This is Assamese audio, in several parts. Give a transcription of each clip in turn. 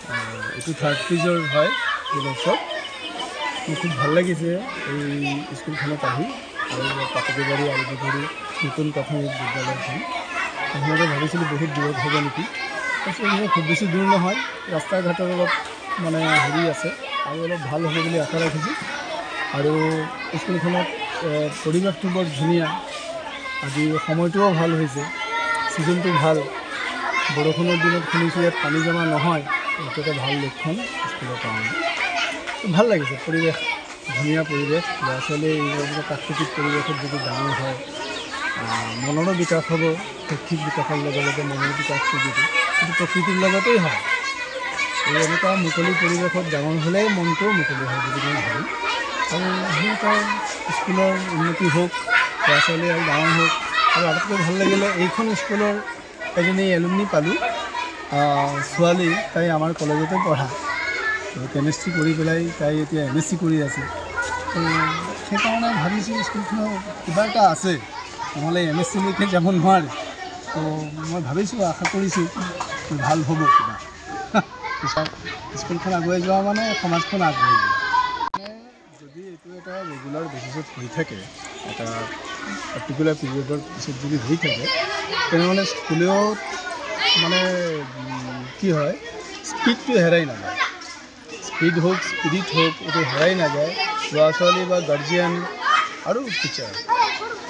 এইটো থাৰ্ড ফেজৰ হয় গুণোৎসৱ। মোৰ খুব ভাল লাগিছে এই স্কুলখনত আহি আৰু পাটকিবাৰী আৰম্ভধৰি নতুন প্ৰাথমিক বিদ্যালয়খন। প্ৰথমতে ভাবিছিলোঁ বহুত দূৰত হ'ব নেকি, তাৰপিছত খুব বেছি দূৰ নহয়, ৰাস্তা ঘাটৰ অলপ মানে হেৰি আছে আৰু অলপ ভাল হ'ব বুলি আশা ৰাখিছোঁ। আৰু স্কুলখনত পৰিৱেশটো বৰ ধুনীয়া, আজি সময়টোও ভাল হৈছে, ছিজনটো ভাল। বৰষুণৰ দিনত শুনিছোঁ ইয়াত পানী জমা নহয়, এইটো এটা ভাল লক্ষণ স্কুলৰ কাৰণে। ভাল লাগিছে, পৰিৱেশ ধুনীয়া পৰিৱেশ। ল'ৰা ছোৱালীয়ে এইবিলাক প্ৰাকৃতিক পৰিৱেশত যদি ডাঙৰ হয় মনৰো বিকাশ হ'ব, শৈক্ষিক বিকাশৰ লগে লগে মনৰ বিকাশটো যদি কিন্তু প্ৰকৃতিৰ লগতেই হয়। এই এনেকুৱা মুকলি পৰিৱেশত ডাঙৰ হ'লেই মনটোও মুকলি হয় বুলি মই ভাবোঁ। আৰু সিহঁতৰ স্কুলৰ উন্নতি হওক, ল'ৰা ছোৱালী আৰু ডাঙৰ হওক। আৰু আটাইতকৈ ভাল লাগিলে এইখন স্কুলৰ এজনী এলুমনি পালোঁ, ছোৱালী, তাই আমাৰ কলেজতে পঢ়া, কেমেষ্ট্ৰি কৰি পেলাই তাই এতিয়া MSc কৰি আছে। তো সেইকাৰণে ভাবিছোঁ স্কুলখনৰ কিবা এটা আছে, নহ'লে MScলৈকে যাব নোৱাৰে। তো মই ভাবিছোঁ, আশা কৰিছোঁ ভাল হ'ব কিবা। পিছত স্কুলখন আগুৱাই যোৱা মানে সমাজখন আগবাঢ়ি যোৱা। যদি এইটো এটা ৰেগুলাৰ বেচিছত হৈ থাকে, এটা পাৰ্টিকুলাৰ পিৰিয়ডৰ পিছত যদি হৈ থাকে, তেনেহ'লে স্কুলেও মানে কি হয়, স্পীডটো হেৰাই নাযায়। স্পীড হওক, স্পিৰিট হওক, এইটো হেৰাই নাযায়। ল'ৰা ছোৱালী বা গাৰ্জিয়ান আৰু টিচাৰ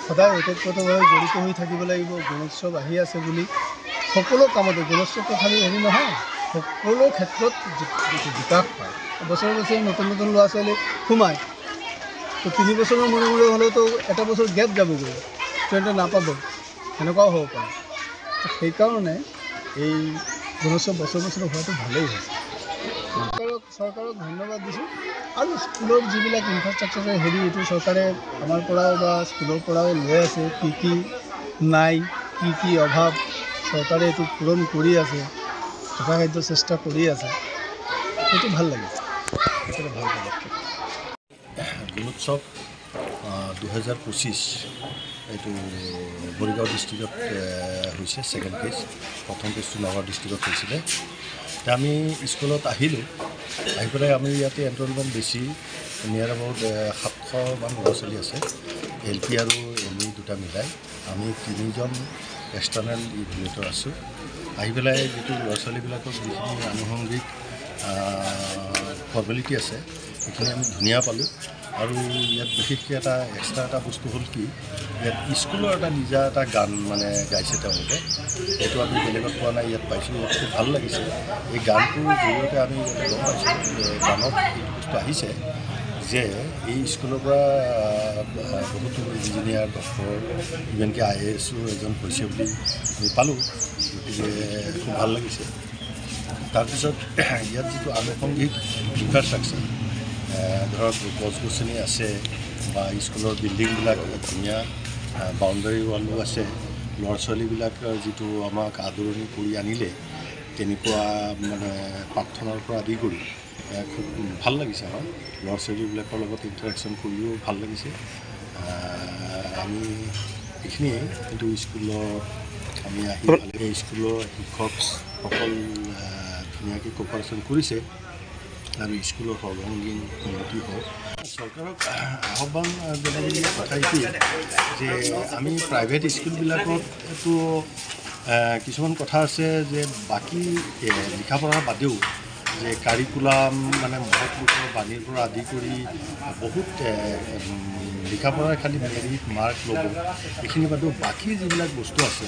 সদায় ওতঃপ্ৰোতভাৱে জড়িত হৈ থাকিব লাগিব। গুণোৎসৱ আহি আছে বুলি সকলো কামতে, গুণোৎসৱটো খালী হেৰি নহয়, সকলো ক্ষেত্ৰত বিকাশ পায়। বছৰে বছৰে নতুন নতুন ল'ৰা ছোৱালী সোমায়, তো 3 বছৰৰ মূৰে মূৰে হ'লেওতো এটা বছৰ গেপ যাবগৈ, ষ্টুডেণ্টে নাপাব, সেনেকুৱাও হ'ব পাৰে। সেইকাৰণে এই গুণোৎসৱ বছৰে বছৰে হোৱাটো ভালেই হৈছে। চৰকাৰক ধন্যবাদ দিছোঁ। আৰু স্কুলৰ যিবিলাক ইনফ্ৰাষ্ট্ৰাকচাৰৰ হেৰি, এইটো চৰকাৰে আমাৰ পৰাও বা স্কুলৰ পৰাও লৈ আছে, কি নাই, কি অভাৱ, চৰকাৰে এইটো পূৰণ কৰি আছে, যথাসাধ্য চেষ্টা কৰি আছে। সেইটো ভাল লাগিছে, সেইটো ভাল পদক্ষেপ। গুণোৎসৱ 2025 এইটো মৰিগাঁও ডিষ্ট্ৰিক্টত হৈছে ছেকেণ্ড ফেজ। প্ৰথম ফেজটো নগাঁও ডিষ্ট্ৰিক্টত হৈছিলে। এতিয়া আমি স্কুলত আহিলোঁ, আহি পেলাই আমি ইয়াতে এনৰলমেণ্ট বেছি, নিয়াৰ এবাউট 700মান ল'ৰা ছোৱালী আছে, LP আৰু ME দুটা মিলাই। আমি 3জন এক্সটাৰ্নেল ইভেলুৱেটৰ আছোঁ। আহি পেলাই যিটো ল'ৰা ছোৱালীবিলাকক যিখিনি আনুষংগিক ফৰ্মেলিটি আছে সেইখিনি আমি ধুনীয়া পালোঁ। আৰু ইয়াত বিশেষকৈ এটা এক্সট্ৰা এটা বস্তু হ'ল কি, ইয়াত স্কুলৰ এটা নিজা এটা গান মানে গাইছে তেওঁলোকে, সেইটো আমি বেলেগত পোৱা নাই, ইয়াত পাইছোঁ। ইয়াত খুব ভাল লাগিছে। এই গানটোৰ জৰিয়তে আমি গম পাইছোঁ যে গানত এইটো বস্তু আহিছে যে এই স্কুলৰ পৰা বহুতো ইঞ্জিনিয়াৰ, ডক্টৰ, ইভেনকৈ IASো এজন হৈছে বুলি আমি পালোঁ। গতিকে খুব ভাল লাগিছে। তাৰপিছত ইয়াত যিটো আনুষংগিক ইনফ্ৰাষ্ট্ৰাকচাৰ, ধৰক গছ গছনি আছে বা স্কুলৰ বিল্ডিংবিলাক ধুনীয়া, বাউণ্ডাৰী ৱালো আছে, ল'ৰা ছোৱালীবিলাকৰ যিটো আমাক আদৰণি কৰি আনিলে, তেনেকুৱা মানে প্ৰাৰ্থনাৰ পৰা আদি কৰি খুব ভাল লাগিছে। আমাৰ ল'ৰা ছোৱালীবিলাকৰ লগত ইণ্টাৰেকশ্যন কৰিও ভাল লাগিছে। আমি এইখিনিয়ে, কিন্তু স্কুলত আমি আহি এই স্কুলৰ শিক্ষকসকল ধুনীয়াকৈ কোপাৰেশ্যন কৰিছে আৰু স্কুলৰ সৰ্বাংগীন উন্নতি হওক। চৰকাৰক আহ্বান জনাবলগীয়া কথা এইটোৱে যে আমি প্ৰাইভেট স্কুলবিলাকতো কিছুমান কথা আছে যে বাকী লিখা পঢ়াৰ বাদেও যে কাৰিকুলাম মানে মহৎ লোকৰ বাণীৰ পৰা আদি কৰি বহুত লিখা পঢ়াৰ খালি মেৰিট মাৰ্ক ল'ব, এইখিনি বাদেও বাকী যিবিলাক বস্তু আছে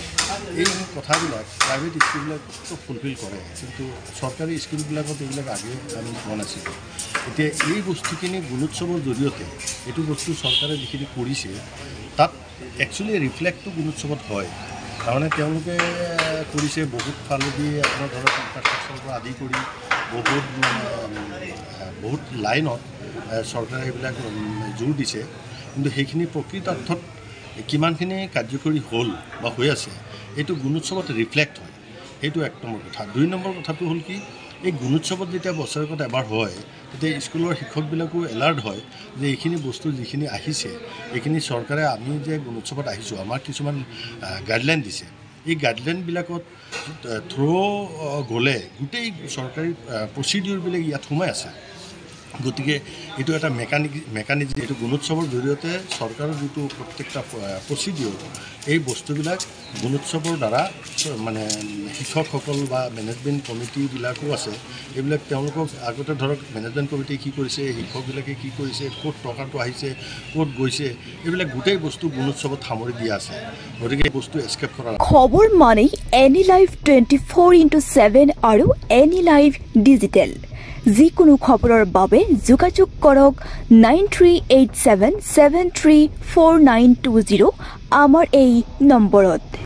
এই কথাবিলাক প্ৰাইভেট স্কুলবিলাকতো ফুলফিল কৰে, কিন্তু চৰকাৰী স্কুলবিলাকত এইবিলাক আগে আমি পোৱা নাছিলোঁ। এতিয়া এই বস্তুখিনি গুণোৎসৱৰ জৰিয়তে এইটো বস্তু চৰকাৰে যিখিনি কৰিছে তাত একচুৱেলি ৰিফ্লেক্টটো গুণোৎসৱত হয়। তাৰমানে তেওঁলোকে কৰিছে বহুত ফালেদি, আপোনাৰ ধৰক ইনফ্ৰাষ্ট্ৰাকচাৰৰ পৰা আদি কৰি বহুত লাইনত চৰকাৰে সেইবিলাক জোৰ দিছে, কিন্তু সেইখিনি প্ৰকৃতাৰ্থত কিমানখিনি কাৰ্যকৰী হ'ল বা হৈ আছে এইটো গুণোৎসৱত ৰিফ্লেক্ট হয়। সেইটো 1 নম্বৰ কথা। 2 নম্বৰ কথাটো হ'ল কি, এই গুণোৎসৱত যেতিয়া বছৰেকত এবাৰ হয় তেতিয়া স্কুলৰ শিক্ষকবিলাকো এলাৰ্ট হয় যে এইখিনি বস্তু যিখিনি আহিছে এইখিনি চৰকাৰে, আমি যে গুণোৎসৱত আহিছোঁ, আমাক কিছুমান গাইডলাইন দিছে এই গাইডলাইনবিলাকত থ্ৰ' গ'লে গোটেই চৰকাৰী প্ৰচিডিউৰবিলাক ইয়াত সোমাই আছে গতিকে এইটো এটা মেকানিজম এইটো গুণোৎসৱৰ জৰিয়তে চৰকাৰৰ যিটো প্ৰত্যেকটা প্ৰচিডিউৰ এই বস্তুবিলাক গুণোৎসৱৰ দ্বাৰা মানে শিক্ষকসকল বা মেনেজমেণ্ট কমিটিবিলাকো আছে এইবিলাক তেওঁলোকক আগতে ধৰক মেনেজমেণ্ট কমিটিয়ে কি কৰিছে শিক্ষকবিলাকে কি কৰিছে ক'ত টকাটো আহিছে ক'ত গৈছে এইবিলাক গোটেই বস্তু গুণোৎসৱত সামৰি দিয়া আছে গতিকে এই বস্তু এস্কেপ কৰা খবৰ মানে এনি লাইভ 24/7 আৰু এনি লাইভ ডিজিটেল যিকোনো খবৰৰ বাবে যোগাযোগ কৰক 9387734920 আমাৰ এই নম্বৰত।